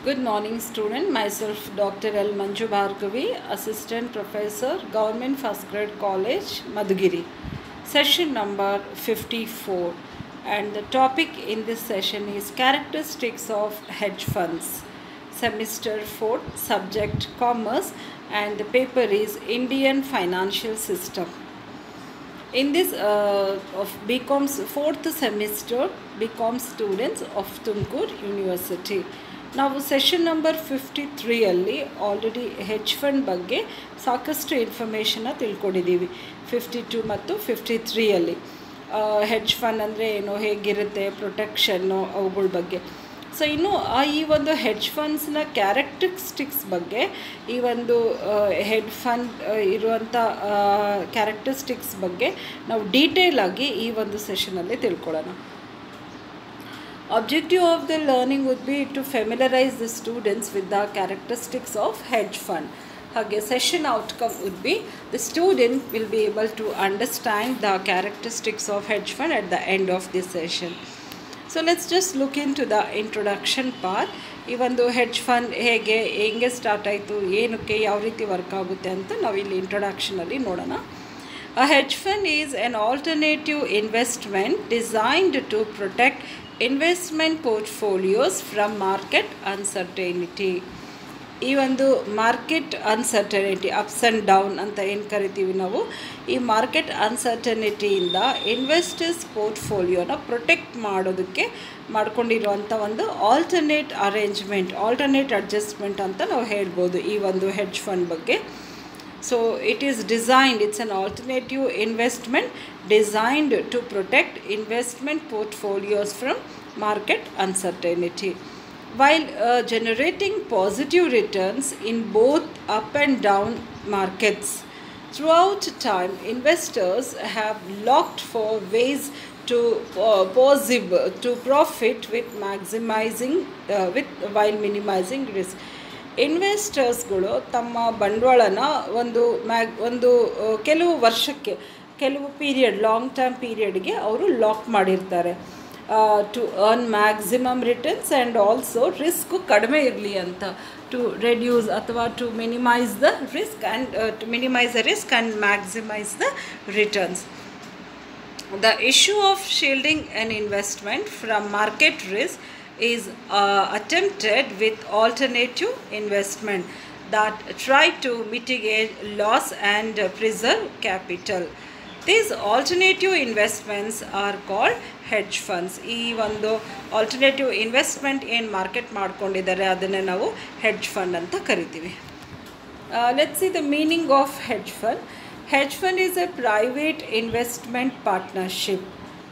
Good morning, student. Myself, Dr. L. Manju Bhargavi, Assistant Professor, Government First Grade College, Madhugiri. Session number 54. And the topic in this session is Characteristics of Hedge Funds. Semester 4, subject Commerce, and the paper is Indian Financial System. In this of BCom's fourth semester, BCom students of Tumkur University. ನಾವು session number 53 already hedge fund ಬಗ್ಗೆ ಸಾಕಷ್ಟು ಇನ್ಫಾರ್ಮೇಷನ್ನ ತಿಳ್ಕೊಂಡಿದ್ದೀವಿ. 52 ಮತ್ತು 53 hedge fund ಅಂದರೆ ಏನು, ಹೇಗಿರುತ್ತೆ, ಪ್ರೊಟೆಕ್ಷನ್ನು, ಅವುಗಳ ಬಗ್ಗೆ. So ಇನ್ನು ಈ ಒಂದು ಹೆಡ್ಜ್ ಫಂಡ್ಸ್ನ ಕ್ಯಾರೆಕ್ಟರಿಸ್ಟಿಕ್ಸ್ ಬಗ್ಗೆ, ಈ ಒಂದು ಹೆಡ್ ಫಂಡ್ ಇರುವಂಥ ಕ್ಯಾರೆಕ್ಟರಿಸ್ಟಿಕ್ಸ್ ಬಗ್ಗೆ ನಾವು ಡೀಟೇಲ್ ಆಗಿ ಈ ಒಂದು ಸೆಷನಲ್ಲಿ ತಿಳ್ಕೊಳ್ಳೋಣ. Objective of the learning would be to familiarize the students with the characteristics of hedge fund. Hage session outcome would be the student will be able to understand the characteristics of hedge fund at the end of this session. So let's just look into the introduction part. Even though hedge fund hege start aitu, enukke yav riti work agutte anta navu illi introduction alli nodana. A hedge fund is an alternative investment designed to protect investment portfolios from market uncertainty. ಈ ಒಂದು market uncertainty, ups and down ಅಂತ ಏನು ಕರಿತೀವಿ ನಾವು, ಈ market ಅನ್ಸರ್ಟನಿಟಿಯಿಂದ investors ಪೋರ್ಟ್ಫೋಲಿಯೋನ protect ಮಾಡೋದಕ್ಕೆ ಮಾಡ್ಕೊಂಡಿರುವಂಥ ಒಂದು alternate arrangement, alternate adjustment ಅಂತ ನಾವು ಹೇಳ್ಬೋದು ಈ ಒಂದು ಹೆಡ್ಜ್ ಫಂಡ್ ಬಗ್ಗೆ. So it is designed, it's an alternative investment designed to protect investment portfolios from market uncertainty, while generating positive returns in both up and down markets. Throughout time, investors have looked for ways to profit with maximizing while minimizing risk. ಇನ್ವೆಸ್ಟರ್ಸ್ಗಳು ತಮ್ಮ ಬಂಡವಾಳನ ಒಂದು ಕೆಲವು ವರ್ಷಕ್ಕೆ, ಕೆಲವು period, long term ಪೀರಿಯಡ್ಗೆ ಅವರು lock ಮಾಡಿರ್ತಾರೆ to earn maximum returns and also risk ಕಡಿಮೆ ಇರಲಿ ಅಂತ, ಟು ರೆಡ್ಯೂಸ್ ಅಥವಾ to minimise the risk and maximise the returns. The issue of shielding an investment from market risk is attempted with alternative investment that try to mitigate loss and preserve capital. These alternative investments are called hedge funds. ಈ ಒಂದು alternative investment ಏನು market ಮಾಡ್ಕೊಂಡಿದ್ದಾರೆ ಅದನ್ನೇ ನಾವು hedge fund ಅಂತ ಕರಿತೀವಿ. Let's see the meaning of hedge fund. Hedge fund is a private investment partnership.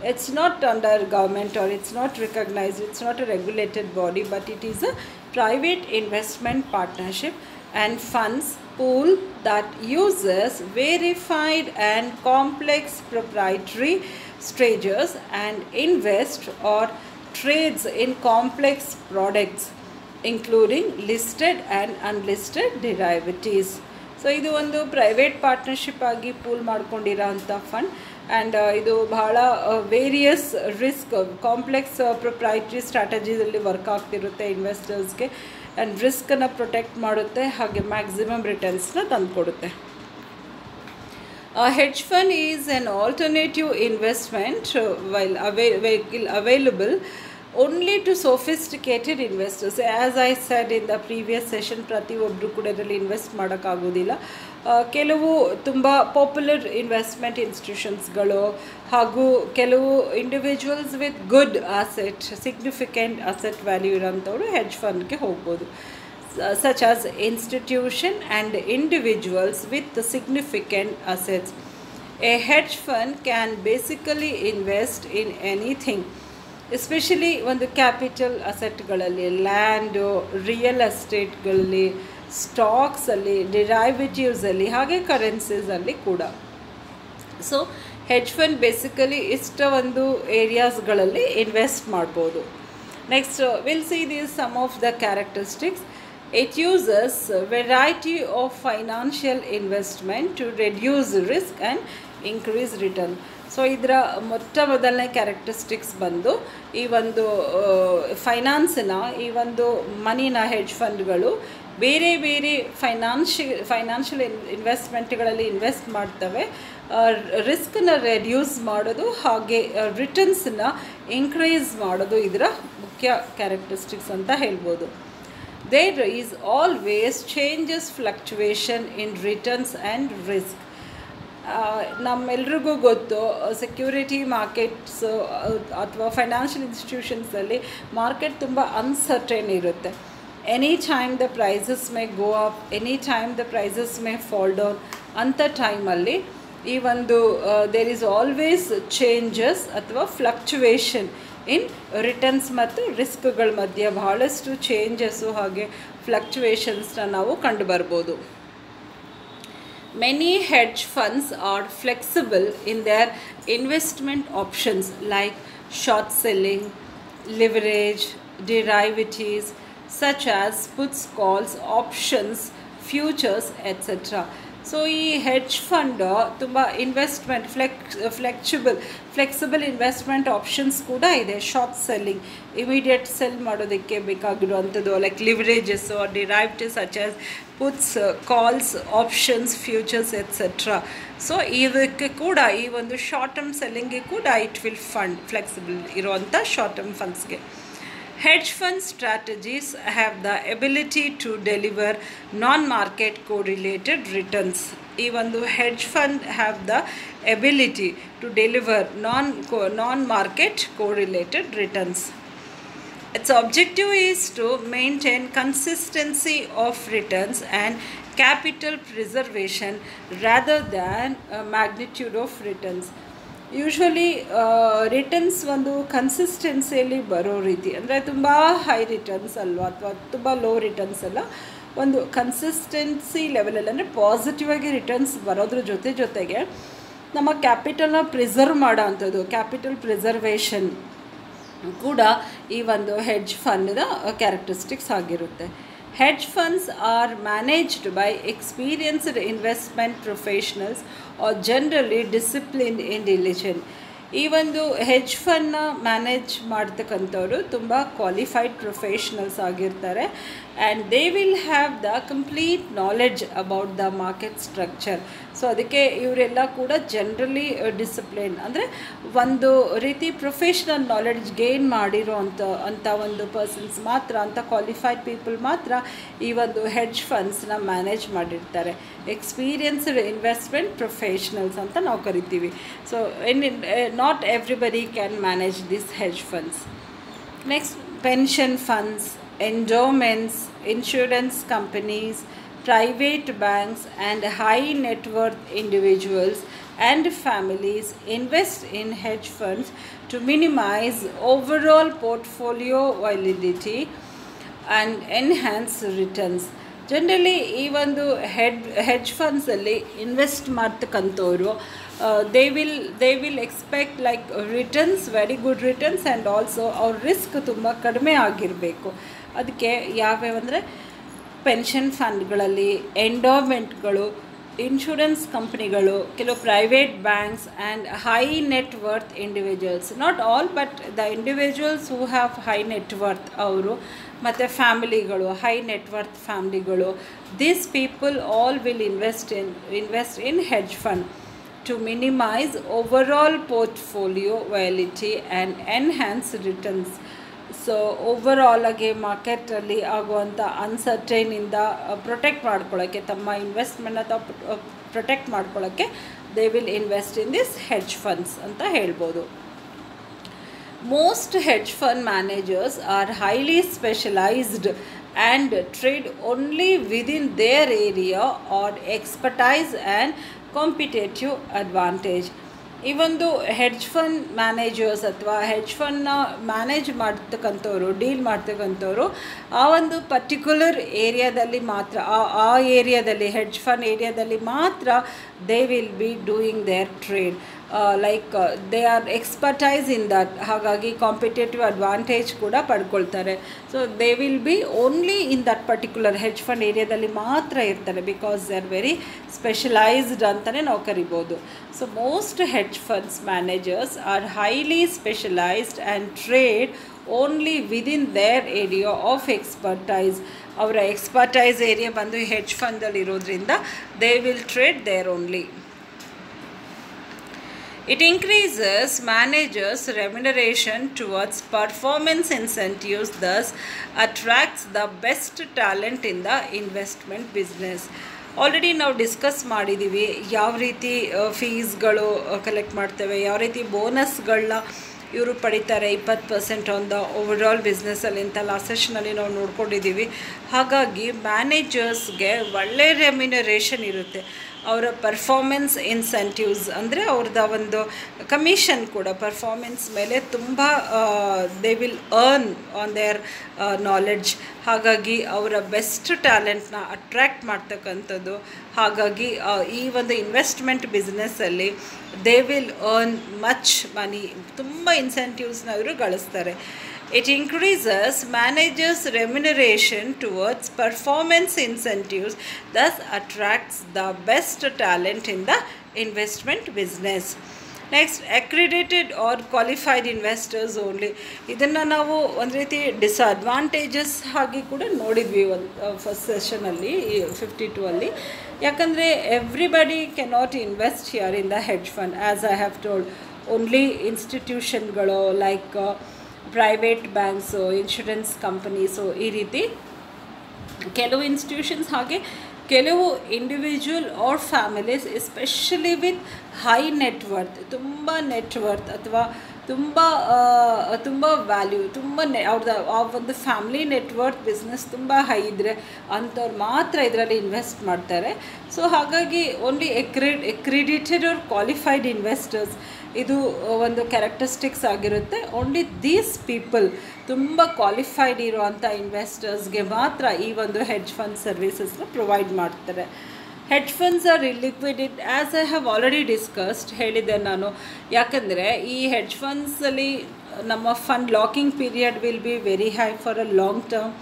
It's not under government or it's not recognized, it's not a regulated body, but it is a private investment partnership and funds pool that uses verified and complex proprietary strategies and invests or trades in complex products including listed and unlisted derivatives. So ಇದು ಒಂದು private partnership ಆಗಿ pool ಮಾಡ್ಕೊಂಡಿರೋ ಅಂಥ fund, and ಇದು ಬಹಳ various risk, complex proprietary ಸ್ಟ್ರಾಟಜಿದಲ್ಲಿ work ಆಗ್ತಿರುತ್ತೆ ಇನ್ವೆಸ್ಟರ್ಸ್ಗೆ, and ರಿಸ್ಕನ್ನು protect ಮಾಡುತ್ತೆ, ಹಾಗೆ maximum ರಿಟರ್ನ್ಸ್ನ ತಂದುಕೊಡುತ್ತೆ. Hedge fund is an alternative investment while available only to sophisticated investors. As I said in the previous session, ಪ್ರತಿಯೊಬ್ಬರು ಕೂಡ ಇದರಲ್ಲಿ ಇನ್ವೆಸ್ಟ್ ಮಾಡೋಕ್ಕಾಗೋದಿಲ್ಲ. ಕೆಲವು ತುಂಬ ಪಾಪ್ಯುಲರ್ ಇನ್ವೆಸ್ಟ್ಮೆಂಟ್ ಇನ್ಸ್ಟಿಟ್ಯೂಷನ್ಸ್ಗಳು ಹಾಗೂ ಕೆಲವು individuals with good asset, significant asset value ಇರೋಂಥವ್ರು ಹೆಡ್ಜ್ ಫಂಡ್ಗೆ ಹೋಗ್ಬೋದು. such as institution and individuals with significant assets. A hedge fund can basically invest in anything, especially ಒಂದು ಕ್ಯಾಪಿಟಲ್ ಅಸೆಟ್ಗಳಲ್ಲಿ, ಲ್ಯಾಂಡು, ರಿಯಲ್ ಎಸ್ಟೇಟ್ಗಳಲ್ಲಿ, ಸ್ಟಾಕ್ಸಲ್ಲಿ, ಡಿರೈವೇಟಿವ್ಸಲ್ಲಿ, ಹಾಗೆ ಕರೆನ್ಸೀಸಲ್ಲಿ ಕೂಡ. ಸೊ ಹೆಡ್ಜ್ ಫಂಡ್ ಬೇಸಿಕಲಿ ಇಷ್ಟ ಒಂದು ಏರಿಯಾಸ್ಗಳಲ್ಲಿ ಇನ್ವೆಸ್ಟ್ ಮಾಡ್ಬೋದು. Next will see these some of the characteristics. It uses a variety of financial investment to reduce risk and increase return. So ಇದರ ಮೊದಲನೇ ಕ್ಯಾರೆಕ್ಟರಿಸ್ಟಿಕ್ಸ್ ಬಂದು ಈ ಒಂದು ಫೈನಾನ್ಸಿನ ಈ ಒಂದು ಮನಿನ ಹೆಡ್ಜ್ ಫಂಡ್ಗಳು ಬೇರೆ ಬೇರೆ ಫೈನಾನ್ಷಿಯಲ್ ಇನ್ವೆಸ್ಟ್ಮೆಂಟ್ಗಳಲ್ಲಿ ಇನ್ವೆಸ್ಟ್ ಮಾಡ್ತವೆ, ರಿಸ್ಕನ್ನ ರೆಡ್ಯೂಸ್ ಮಾಡೋದು ಹಾಗೆ ರಿಟರ್ನ್ಸನ್ನ ಇನ್ಕ್ರೀಸ್ ಮಾಡೋದು ಇದರ ಮುಖ್ಯ ಕ್ಯಾರೆಕ್ಟರಿಸ್ಟಿಕ್ಸ್ ಅಂತ ಹೇಳ್ಬೋದು. There is always changes, fluctuation in returns and risk. ನಮ್ಮೆಲ್ರಿಗೂ ಗೊತ್ತು ಸೆಕ್ಯೂರಿಟಿ ಮಾರ್ಕೆಟ್ಸ್ ಅಥವಾ ಫೈನಾನ್ಷಿಯಲ್ ಇನ್ಸ್ಟಿಟ್ಯೂಷನ್ಸಲ್ಲಿ ಮಾರ್ಕೆಟ್ ತುಂಬ ಅನ್ಸರ್ಟೈನ್ ಇರುತ್ತೆ. Any time the prices may go up, any time the prices may fall down. ಅಂಥ ಟೈಮಲ್ಲಿ ಈ ಒಂದು ದೇರ್ ಈಸ್ ಆಲ್ವೇಸ್ ಚೇಂಜಸ್ ಅಥವಾ ಫ್ಲಕ್ಚುವೇಷನ್ ಇನ್ ರಿಟರ್ನ್ಸ್ ಮತ್ತು ರಿಸ್ಕ್ಗಳ ಮಧ್ಯೆ ಬಹಳಷ್ಟು ಚೇಂಜಸ್ಸು ಹಾಗೆ ಫ್ಲಕ್ಚುವೇಷನ್ಸ್ನ ನಾವು ಕಂಡುಬರ್ಬೋದು. Many hedge funds are flexible in their investment options like short selling, leverage, derivatives such as puts, calls, options, futures, etc. So ಈ ಹೆಡ್ಜ್ ಫಂಡ್ ತುಂಬ ಇನ್ವೆಸ್ಟ್ಮೆಂಟ್ ಫ್ಲೆಕ್ಸಿಬಲ್ ಇನ್ವೆಸ್ಟ್ಮೆಂಟ್ ಆಪ್ಷನ್ಸ್ ಕೂಡ ಇದೆ. ಶಾರ್ಟ್ ಸೆಲ್ಲಿಂಗ್, ಇಮಿಡಿಯೇಟ್ ಸೆಲ್ ಮಾಡೋದಕ್ಕೆ ಬೇಕಾಗಿರುವಂಥದ್ದು like leverages, derivatives such as puts, calls, options, futures etcetera. So ಇದಕ್ಕೆ ಕೂಡ ಈ ಒಂದು ಶಾರ್ಟ್ ಟರ್ಮ್ ಸೆಲ್ಲಿಂಗ್ಗೆ ಕೂಡ ಇಟ್ ವಿಲ್ ಫಂಡ್ ಫ್ಲೆಕ್ಸಿಬಲ್ ಇರುವಂಥ ಶಾರ್ಟ್ ಟರ್ಮ್ ಫಂಡ್ಸ್ಗೆ. Hedge fund strategies have the ability to deliver non-market correlated returns. Even though hedge fund have the ability to deliver non-market correlated returns. Its objective is to maintain consistency of returns and capital preservation rather than magnitude of returns. Usually returns ಒಂದು ಕನ್ಸಿಸ್ಟೆನ್ಸಿಯಲ್ಲಿ ಬರೋ ರೀತಿ, ಅಂದರೆ ತುಂಬ high returns ಅಲ್ವ ಅಥವಾ ತುಂಬ low returns ಅಲ್ಲ, ಒಂದು ಕನ್ಸಿಸ್ಟೆನ್ಸಿ ಲೆವೆಲಲ್ಲಿ ಅಂದರೆ ಪಾಸಿಟಿವ್ ಆಗಿ ರಿಟರ್ನ್ಸ್ ಬರೋದ್ರ ಜೊತೆಗೆ ನಮ್ಮ ಕ್ಯಾಪಿಟಲ್ನ ಪ್ರಿಸರ್ವ್ ಮಾಡೋ ಅಂಥದ್ದು ಕ್ಯಾಪಿಟಲ್ ಪ್ರಿಸರ್ವೇಷನ್ ಕೂಡ ಈ ಒಂದು ಹೆಡ್ಜ್ ಫಂಡ್ನ ಕ್ಯಾರೆಕ್ಟರಿಸ್ಟಿಕ್ಸ್ ಆಗಿರುತ್ತೆ. Hedge funds are managed by experienced investment professionals or generally disciplined and diligent. ಈ ಒಂದು ಹೆಡ್ಜ್ ಫಂಡ್ನ ಮ್ಯಾನೇಜ್ ಮಾಡ್ತಕ್ಕಂಥವ್ರು ತುಂಬ ಕ್ವಾಲಿಫೈಡ್ ಪ್ರೊಫೆಷ್ನಲ್ಸ್ ಆಗಿರ್ತಾರೆ and they will have the complete knowledge about the market structure. So ಅದಕ್ಕೆ ಇವರೆಲ್ಲ ಕೂಡ generally discipline, ಅಂದರೆ ಒಂದು ರೀತಿ ಪ್ರೊಫೆಷ್ನಲ್ ನಾಲೆಡ್ಜ್ ಗೇನ್ ಮಾಡಿರೋ ಅಂಥ ಒಂದು ಪರ್ಸನ್ಸ್ ಮಾತ್ರ, ಅಂಥ ಕ್ವಾಲಿಫೈಡ್ ಪೀಪಲ್ ಮಾತ್ರ ಈ ಒಂದು ಹೆಡ್ಜ್ ಫಂಡ್ಸ್ನ ಮ್ಯಾನೇಜ್ ಮಾಡಿರ್ತಾರೆ. ಎಕ್ಸ್ಪೀರಿಯನ್ಸ್ಡ್ ಇನ್ವೆಸ್ಟ್ಮೆಂಟ್ ಪ್ರೊಫೆಷ್ನಲ್ಸ್ ಅಂತ ನಾವು ಕರಿತೀವಿ. So not everybody can manage these hedge funds. Next, pension funds, endowments, insurance companies, private banks and high net worth individuals and families invest in hedge funds to minimize overall portfolio volatility and enhance returns. Generally ಈ ಒಂದು hedge ಫಂಡ್ಸಲ್ಲಿ invest ಮಾಡ್ತಕ್ಕಂಥವ್ರು they will expect like returns, very good returns and also ಅವ್ರ risk ತುಂಬ ಕಡಿಮೆ ಆಗಿರಬೇಕು. ಅದಕ್ಕೆ ಯಾವ್ಯಾವಂದರೆ pension ಫಂಡ್ಗಳಲ್ಲಿ, ಎಂಡೋಮೆಂಟ್ಗಳು, insurance ಕಂಪ್ನಿಗಳು, ಕೆಲವು private banks and high net worth individuals, not all but the individuals who have high net worth ಅವರು, ಮತ್ತು ಫ್ಯಾಮಿಲಿಗಳು, ಹೈ ನೆಟ್ ವರ್ತ್ ಫ್ಯಾಮಿಲಿಗಳು, these people all will invest in hedge fund to minimise overall portfolio volatility and enhance returns. So ಓವರಾಲಾಗಿ ಮಾರ್ಕೆಟಲ್ಲಿ ಆಗುವಂಥ ಅನ್ಸರ್ಟೈನಿಂದ protect ಮಾಡ್ಕೊಳ್ಳೋಕ್ಕೆ, ತಮ್ಮ ಇನ್ವೆಸ್ಟ್ಮೆಂಟ್ನ ತಾವು ಪ್ರೊಟೆಕ್ಟ್ ಮಾಡ್ಕೊಳ್ಳೋಕ್ಕೆ they will invest in this hedge funds ಅಂತ ಹೇಳ್ಬೋದು. Most hedge fund managers are highly specialized and trade only within their area or expertise and competitive advantage. ಈ ಒಂದು ಹೆಡ್ಜ್ ಫಂಡ್ ಮ್ಯಾನೇಜರ್ಸ್ ಅಥವಾ ಹೆಡ್ಜ್ ಫಂಡ್ನ ಮ್ಯಾನೇಜ್ ಮಾಡ್ತಕ್ಕಂಥವ್ರು, deal ಮಾಡ್ತಕ್ಕಂಥವ್ರು ಆ ಒಂದು particular ಏರಿಯಾದಲ್ಲಿ ಮಾತ್ರ, ಆ ಏರಿಯಾದಲ್ಲಿ ಹೆಡ್ಜ್ ಫಂಡ್ ಏರಿಯಾದಲ್ಲಿ ಮಾತ್ರ they will be doing their trade. Like they are expertise in that, ಹಾಗಾಗಿ ಕಾಂಪಿಟೇಟಿವ್ ಅಡ್ವಾಂಟೇಜ್ ಕೂಡ ಪಡ್ಕೊಳ್ತಾರೆ. So they will be only in that particular hedge fund ಏರಿಯಾದಲ್ಲಿ ಮಾತ್ರ ಇರ್ತಾರೆ, because they are very specialised ಅಂತಲೇ ನಾವು ಕರಿಬೋದು. So most hedge funds managers are highly specialised and trade only within their area of expertise. ಅವರ expertise area ಬಂದು hedge ಫಂಡಲ್ಲಿ ಇರೋದ್ರಿಂದ they will trade their only. It increases managers' remuneration towards performance incentives, thus attracts the best talent in the investment business. Already ನಾವು discuss ಮಾಡಿದ್ದೀವಿ ಯಾವ ರೀತಿ ಫೀಸ್ಗಳು collect ಮಾಡ್ತೇವೆ, ಯಾವ ರೀತಿ ಬೋನಸ್ಗಳನ್ನ ಇವರು ಪಡಿತಾರೆ 20% ಆನ್ ದ ಓವರಾಲ್ ಬಿಸ್ನೆಸ್ಸಲ್ಲಿ ಅಂತ ಲಾಸ್ಟ್ ಸೆಷನಲ್ಲಿ ನಾವು ನೋಡ್ಕೊಂಡಿದ್ದೀವಿ. ಹಾಗಾಗಿ ಮ್ಯಾನೇಜರ್ಸ್ಗೆ ಒಳ್ಳೆ ರೆಮ್ಯುನರೇಷನ್ ಇರುತ್ತೆ. ಅವರ ಪರ್ಫಾರ್ಮೆನ್ಸ್ ಇನ್ಸೆಂಟಿವ್ಸ್ ಅಂದರೆ ಅವ್ರದ್ದು ಒಂದು ಕಮಿಷನ್ ಕೂಡ ಪರ್ಫಾರ್ಮೆನ್ಸ್ ಮೇಲೆ ತುಂಬ they will earn on their knowledge. ಹಾಗಾಗಿ ಅವರ ಬೆಸ್ಟ್ ಟ್ಯಾಲೆಂಟ್ನ ಅಟ್ರ್ಯಾಕ್ಟ್ ಮಾಡ್ತಕ್ಕಂಥದ್ದು. ಹಾಗಾಗಿ ಈ ಒಂದು ಇನ್ವೆಸ್ಟ್ಮೆಂಟ್ ಬಿಸ್ನೆಸ್ಸಲ್ಲಿ they will earn much money, ತುಂಬ ಇನ್ಸೆಂಟಿವ್ಸ್ನ ಇವರು ಗಳಿಸ್ತಾರೆ. It increases managers' remuneration towards performance incentives, thus attracts the best talent in the investment business. Next, accredited or qualified investors only. ಇದನ್ನು ನಾವು ಒಂದು ರೀತಿ ಡಿಸ್ಅಡ್ವಾಂಟೇಜಸ್ ಆಗಿ ಕೂಡ ನೋಡಿದ್ವಿ ಒಂದು ಫಸ್ಟ್ ಸೆಷನಲ್ಲಿ 52 ಅಲ್ಲಿ. ಯಾಕಂದರೆ everybody cannot invest here in the hedge fund, as I have told. Only ಇನ್ಸ್ಟಿಟ್ಯೂಷನ್ಗಳು like private banks, insurance companies, ಈ ರೀತಿ ಕೆಲವು ಇನ್ಸ್ಟಿಟ್ಯೂಷನ್ಸ್, ಹಾಗೆ ಕೆಲವು individual or families especially with high net worth, ತುಂಬ ನೆಟ್ವರ್ತ್ ಅಥವಾ ತುಂಬ ವ್ಯಾಲ್ಯೂ, ತುಂಬ ಅವ್ರದ್ದು ಆ ಒಂದು ಫ್ಯಾಮಿಲಿ ನೆಟ್ವರ್ತ್ ಬಿಸ್ನೆಸ್ ತುಂಬ ಹೈ ಇದ್ದರೆ ಅಂಥವ್ರು ಮಾತ್ರ ಇದರಲ್ಲಿ ಇನ್ವೆಸ್ಟ್ ಮಾಡ್ತಾರೆ. ಸೊ ಹಾಗಾಗಿ only accredited or qualified investors ಇದು ಒಂದು ಕ್ಯಾರೆಕ್ಟರಿಸ್ಟಿಕ್ಸ್ ಆಗಿರುತ್ತೆ. ಓನ್ಲಿ ದೀಸ್ ಪೀಪಲ್, ತುಂಬ ಕ್ವಾಲಿಫೈಡ್ ಇರುವಂಥ ಇನ್ವೆಸ್ಟರ್ಸ್ಗೆ ಮಾತ್ರ ಈ ಒಂದು ಹೆಡ್ಜ್ ಫಂಡ್ ಸರ್ವಿಸಸ್ನ ಪ್ರೊವೈಡ್ ಮಾಡ್ತಾರೆ. Hedge funds are illiquid, as I have already discussed, ಹೇಳಿದ್ದೆ ನಾನು. ಯಾಕಂದರೆ ಈ ಹೆಡ್ಜ್ ಫಂಡ್ಸಲ್ಲಿ ನಮ್ಮ fund locking period will be very high for a long term.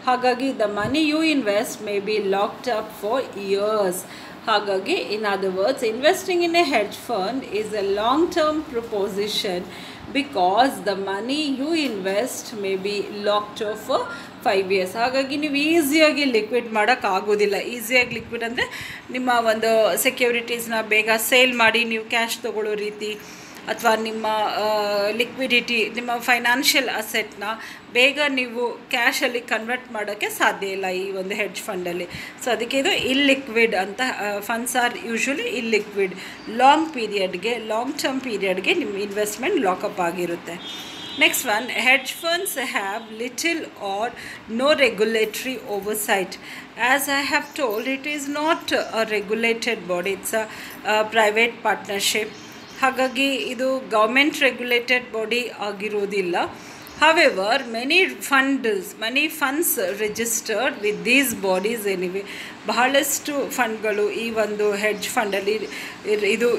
ಹಾಗಾಗಿ the money you invest may be locked up for years. ಹಾಗಾಗಿ in other words, investing in a hedge fund is a long term proposition because the money you invest may be locked for 5 years. ಹಾಗಾಗಿ ನೀವು ಈಸಿಯಾಗಿ liquid ಮಾಡೋಕ್ಕಾಗೋದಿಲ್ಲ. ಈಸಿಯಾಗಿ liquid ಅಂದರೆ ನಿಮ್ಮ ಒಂದು ಸೆಕ್ಯೂರಿಟೀಸ್ನ ಬೇಗ ಸೇಲ್ ಮಾಡಿ ನೀವು ಕ್ಯಾಶ್ ತೊಗೊಳ್ಳೋ ರೀತಿ, ಅಥವಾ ನಿಮ್ಮ ಲಿಕ್ವಿಡಿಟಿ, ನಿಮ್ಮ ಫೈನಾನ್ಷಿಯಲ್ ಅಸೆಟ್ನ ಬೇಗ ನೀವು ಕ್ಯಾಶಲ್ಲಿ ಕನ್ವರ್ಟ್ ಮಾಡೋಕ್ಕೆ ಸಾಧ್ಯ ಇಲ್ಲ ಈ ಒಂದು ಹೆಡ್ಜ್ ಫಂಡಲ್ಲಿ. ಸೊ ಅದಕ್ಕೆ ಇದು ಇಲ್ಲಿಕ್ವಿಡ್ ಅಂತ. Funds are usually illiquid. Long ಪೀರಿಯಡ್ಗೆ, ಲಾಂಗ್ ಟರ್ಮ್ ಪೀರಿಯಡ್ಗೆ ನಿಮ್ಮ ಇನ್ವೆಸ್ಟ್ಮೆಂಟ್ ಲಾಕಪ್ ಆಗಿರುತ್ತೆ. Next one, hedge funds have little or no regulatory oversight. As I have told, it is not a regulated body, it's a private partnership. ಹಾಗಾಗಿ ಇದು government regulated body ಆಗಿರೋದಿಲ್ಲ. However, many funds registered with these bodies anyway. ಬಹಳಷ್ಟು ಫಂಡ್ಗಳು ಈ ಒಂದು hedge ಫಂಡಲ್ಲಿ ಇದು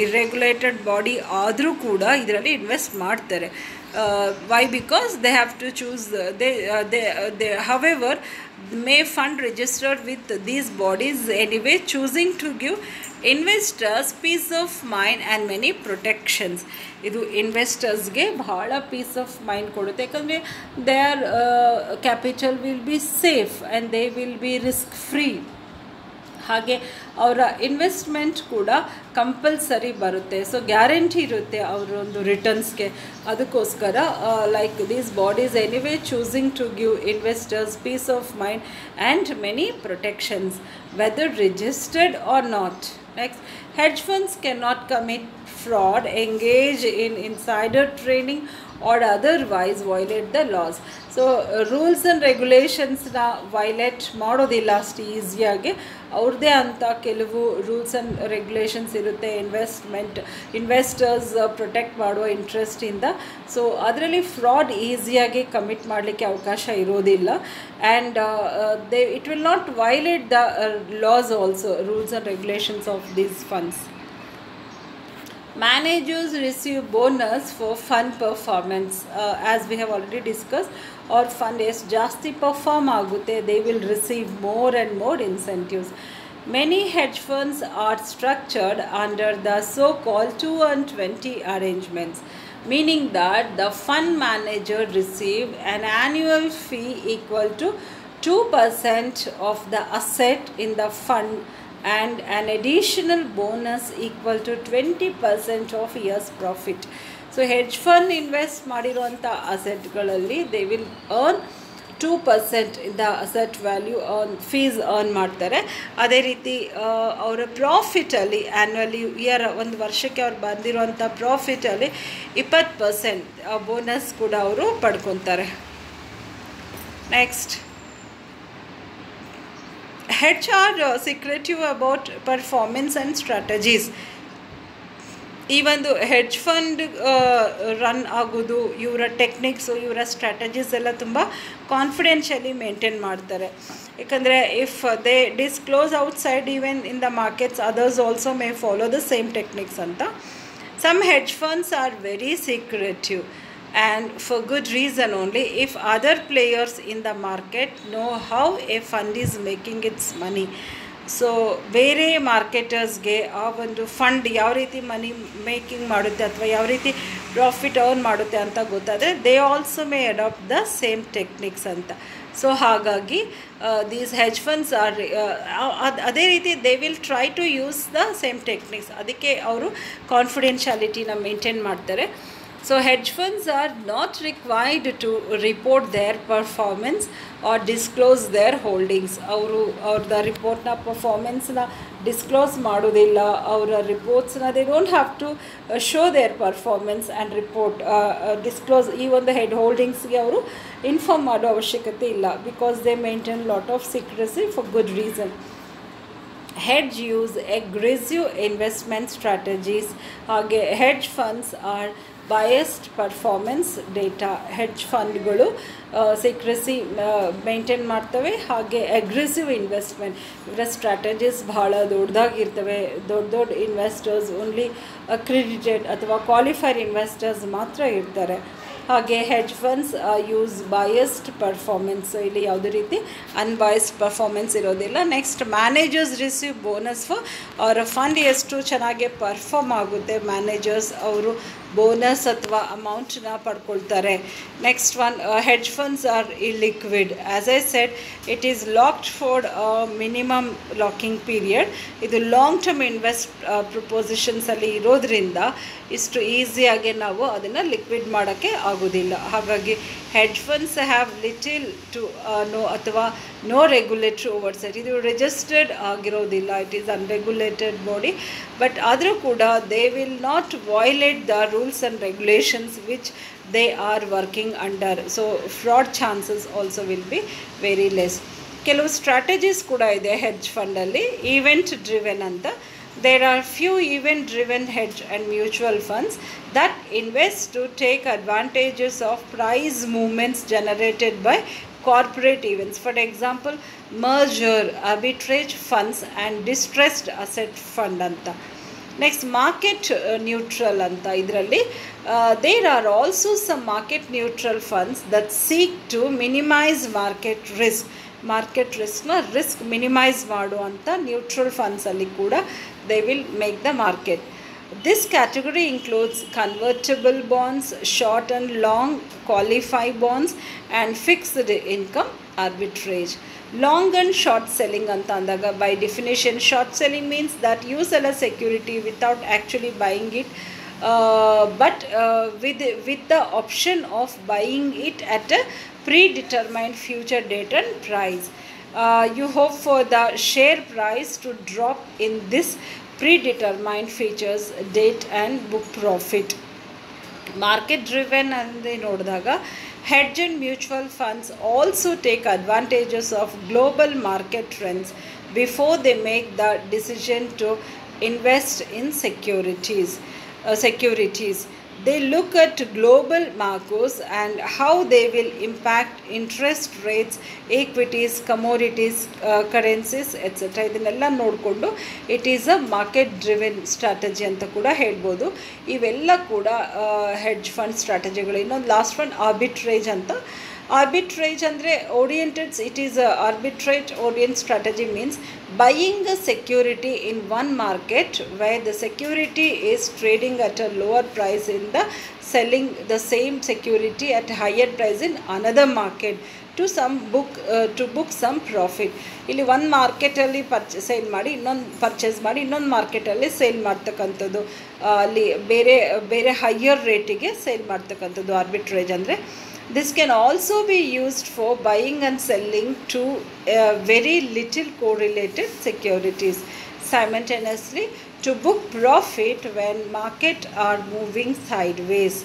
ಇರ್ರೆಗ್ಯುಲೇಟೆಡ್ body ಆದರೂ ಕೂಡ ಇದರಲ್ಲಿ ಇನ್ವೆಸ್ಟ್ ಮಾಡ್ತಾರೆ. Why? Because they have to choose. However, may fund registered with these bodies anyway, choosing to give investors peace of mind and many protections. ಇದು ಇನ್ವೆಸ್ಟರ್ಸ್ಗೆ ಬಹಳ ಪೀಸ್ ಆಫ್ ಮೈಂಡ್ ಕೊಡುತ್ತೆ. ಯಾಕಂದರೆ there capital will be safe and they will be risk free. ಹಾಗೆ ಅವರ investment ಕೂಡ compulsory ಬರುತ್ತೆ. So guarantee ಇರುತ್ತೆ ಅವರೊಂದು ರಿಟರ್ನ್ಸ್ಗೆ. ಅದಕ್ಕೋಸ್ಕರ like these bodies anyway choosing to give investors peace of mind and many protections whether registered or not. Next, hedge funds cannot commit fraud, engage in insider trading or otherwise violate the laws. So rules and ರೆಗ್ಯುಲೇಷನ್ಸ್ನ violate ಮಾಡೋದಿಲ್ಲ ಅಷ್ಟು ಈಸಿಯಾಗಿ. ಅವ್ರದ್ದೇ ಅಂತ ಕೆಲವು rules and regulations ಇರುತ್ತೆ investors protect ಮಾಡುವ ಇಂಟ್ರೆಸ್ಟಿಂದ. ಸೊ ಅದರಲ್ಲಿ ಫ್ರಾಡ್ ಈಸಿಯಾಗಿ ಕಮಿಟ್ ಮಾಡಲಿಕ್ಕೆ ಅವಕಾಶ ಇರೋದಿಲ್ಲ. And it will not violate the laws also, rules and regulations of these funds. Managers receive bonus for fund performance, as we have already discussed. Or fund ಎಷ್ಟು ಜಾಸ್ತಿ perform ಆಗುತ್ತೆ, they will receive more and more incentives. Many hedge funds are structured under the so-called 2-and-20 arrangements, meaning that the fund manager receive an annual fee equal to 2% of the asset in the fund and an additional bonus equal to 20% of year's profit. So hedge fund invest ಮಾಡಿರುವಂಥ ಅಸೆಟ್ಗಳಲ್ಲಿ they will earn 2% in the asset value on fees earn ಮಾಡ್ತಾರೆ. ಅದೇ ರೀತಿ ಅವರ ಪ್ರಾಫಿಟಲ್ಲಿ annually ಒಂದು ವರ್ಷಕ್ಕೆ ಅವ್ರು ಬಂದಿರುವಂಥ ಪ್ರಾಫಿಟಲ್ಲಿ 20% bonus ಕೂಡ ಅವರು ಪಡ್ಕೊತಾರೆ. Next, hedge are secretive about performance and strategies. ಈ ಒಂದು ಹೆಡ್ಜ್ ಫಂಡ್ ರನ್ ಆಗೋದು, ಇವರ ಟೆಕ್ನಿಕ್ಸು, ಇವರ ಸ್ಟ್ರಾಟಜೀಸ್ ಎಲ್ಲ ತುಂಬ ಕಾನ್ಫಿಡೆನ್ಷಿಯಲಿ ಮೇಂಟೈನ್ ಮಾಡ್ತಾರೆ. ಯಾಕಂದರೆ if they disclose outside even in the markets, others also may follow the same techniques ಅಂತ. Some hedge funds are very secretive and for good reason only. If other players in the market know how a fund is making its money, so ಬೇರೆ ಮಾರ್ಕೆಟರ್ಸ್ಗೆ ಆ ಒಂದು fund ಯಾವ ರೀತಿ money making ಮಾಡುತ್ತೆ ಅಥವಾ ಯಾವ ರೀತಿ ಪ್ರಾಫಿಟ್ ಅರ್ನ್ ಮಾಡುತ್ತೆ ಅಂತ ಗೊತ್ತಾದರೆ they also may adapt the same techniques ಅಂತ. ಸೊ ಹಾಗಾಗಿ ದೀಸ್ ಹೆಡ್ಜ್ ಫಂಡ್ಸ್ ಆರ್ ಅದೇ ರೀತಿ they will try to use the same techniques. ಅದಕ್ಕೆ ಅವರು ಕಾನ್ಫಿಡೆನ್ಷಿಯಾಲಿಟಿನ ಮೇಂಟೈನ್ ಮಾಡ್ತಾರೆ. So hedge funds are not required to report their performance or disclose their holdings. ಅವ್ರದ್ದು ರಿಪೋರ್ಟ್ನ ಪರ್ಫಾರ್ಮೆನ್ಸ್ನ disclose ಮಾಡೋದಿಲ್ಲ. ಅವರ ರಿಪೋರ್ಟ್ಸ್ನ they don't have to show their performance and report disclose. ಈ ಒಂದು ಹೆಡ್ ಹೋಲ್ಡಿಂಗ್ಸ್ಗೆ ಅವರು ಇನ್ಫಾರ್ಮ್ ಮಾಡೋ ಅವಶ್ಯಕತೆ ಇಲ್ಲ, because they maintain lot of secrecy for good reason. Hedge use aggressive investment strategies. ಹಾಗೆ hedge funds are biased performance data. Hedge ಫಂಡ್ಗಳು secrecy maintain ಮಾಡ್ತವೆ. ಹಾಗೆ ಅಗ್ರೆಸಿವ್ ಇನ್ವೆಸ್ಟ್ಮೆಂಟ್, ಇವರ ಸ್ಟ್ರಾಟಜೀಸ್ ಭಾಳ ದೊಡ್ಡದಾಗಿರ್ತವೆ. ದೊಡ್ಡ ಇನ್ವೆಸ್ಟರ್ಸ್, ಓನ್ಲಿ ಅಕ್ರಿಡಿಟೆಡ್ ಅಥವಾ ಕ್ವಾಲಿಫೈಡ್ ಇನ್ವೆಸ್ಟರ್ಸ್ ಮಾತ್ರ ಇರ್ತಾರೆ. ಹಾಗೆ hedge funds use biased performance. ಇಲ್ಲಿ ಯಾವುದೇ ರೀತಿ ಅನ್ಬಯಸ್ಡ್ ಪರ್ಫಾರ್ಮೆನ್ಸ್ ಇರೋದಿಲ್ಲ. Next, managers receive bonus for ಅವರ ಫಂಡ್ ಎಷ್ಟು ಚೆನ್ನಾಗಿ ಪರ್ಫಾರ್ಮ್ ಆಗುತ್ತೆ, ಮ್ಯಾನೇಜರ್ಸ್ ಅವರು ಬೋನಸ್ ಅಥವಾ ಅಮೌಂಟನ್ನ ಪಡ್ಕೊಳ್ತಾರೆ. Next one, hedge funds are illiquid. As I said, it is locked for minimum locking period. ಇದು ಲಾಂಗ್ ಟರ್ಮ್ ಪ್ರಪೋಸಿಷನ್ಸಲ್ಲಿ ಇರೋದ್ರಿಂದ ಇಷ್ಟು ಈಸಿಯಾಗಿ ನಾವು ಅದನ್ನು ಲಿಕ್ವಿಡ್ ಮಾಡೋಕ್ಕೆ ಆಗೋದಿಲ್ಲ. ಹಾಗಾಗಿ hedge funds have little to no ಅಥವಾ ನೋ ರೆಗ್ಯುಲೇಟರಿ ಓವರ್ಸೈಟ್. ಇದು ರಿಜಿಸ್ಟರ್ಡ್ ಆಗಿರೋದಿಲ್ಲ, it is unregulated body. But ಆದರೂ ಕೂಡ they will not violate the rules and regulations which they are working under. So fraud chances also will be very less. ಕೆಲವು strategies ಕೂಡ ಇದೆ hedge ಫಂಡಲ್ಲಿ, event driven ಅಂತ. There are few event-driven hedge and mutual funds that invest to take advantages of price movements generated by corporate events. For example, merger, arbitrage funds and distressed asset fund anta. Next, market neutral anta. Idralli there are also some market neutral funds that seek to minimize market risk. Market risk minimise ಮಾಡುವಂಥ neutral ಫಂಡ್ಸಲ್ಲಿ ಕೂಡ they will make the market. This category includes convertible bonds, short and long qualified bonds, and fixed income arbitrage. Long and short selling anta andaga, by definition, short selling means that you sell a security without actually buying it, but with the option of buying it at a predetermined future date and price. You hope for the share price to drop in this predetermined features, date and book profit. Market driven and nodidaga, hedge and mutual funds also take advantages of global market trends before they make the decision to invest in securities. They look at global macros and how they will impact interest rates, equities, commodities, currencies, etc. ಇದನ್ನೆಲ್ಲ ನೋಡಿಕೊಂಡು it is a market driven strategy ಅಂತ ಕೂಡ ಹೇಳ್ಬೋದು. ಇವೆಲ್ಲ ಕೂಡ hedge fund ಸ್ಟ್ರಾಟಜಿಗಳು. ಇನ್ನೊಂದು last one arbitrage ಅಂತ. Arbitrage andre oriented, it is a arbitrage orient strategy means buying a security in one market where the security is trading at a lower price in the selling the same security at higher price in another market to book some profit. ಇಲ್ಲಿ ಒಂದು ಮಾರ್ಕೆಟಲ್ಲಿ sale ಮಾಡಿ purchase ಮಾಡಿ ಇನ್ನೊಂದು ಮಾರ್ಕೆಟಲ್ಲಿ sale ಮಾಡ್ತಕ್ಕಂಥದ್ದು, ಅಲ್ಲಿ ಬೇರೆ ಬೇರೆ ಹೈಯರ್ ರೇಟಿಗೆ ಸೇಲ್ ಮಾಡ್ತಕ್ಕಂಥದ್ದು ಆರ್ಬಿಟ್ರೇಜ್ ಅಂದರೆ. This can also be used for buying and selling to very little correlated securities simultaneously to book profit when market are moving sideways.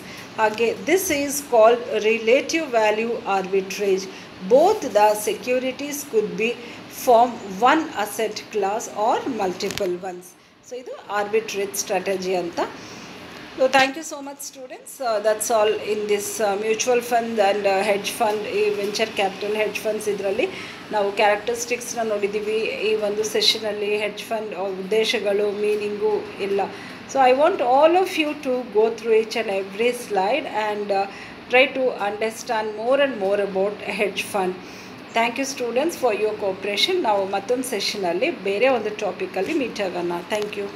Again, this is called relative value arbitrage. Both the securities could be from one asset class or multiple ones. So, this is arbitrage strategy anta. So thank you so much students. That's all in this mutual fund and hedge fund, venture capital hedge funds ಇದರಲ್ಲಿ ನಾವು ಕ್ಯಾರೆಕ್ಟರಿಸ್ಟಿಕ್ಸ್ನ ನೋಡಿದ್ದೀವಿ ಈ ಒಂದು ಸೆಷನಲ್ಲಿ. Hedge fund ಉದ್ದೇಶಗಳು, meaning ಇಲ್ಲ. So I want all of you to go through each and every slide and try to understand more and more about hedge fund. Thank you students for your cooperation. ನಾವು ಮತ್ತೊಂದು ಸೆಷನಲ್ಲಿ ಬೇರೆ ಒಂದು ಟಾಪಿಕಲ್ಲಿ meet ಆಗೋಣ. Thank you.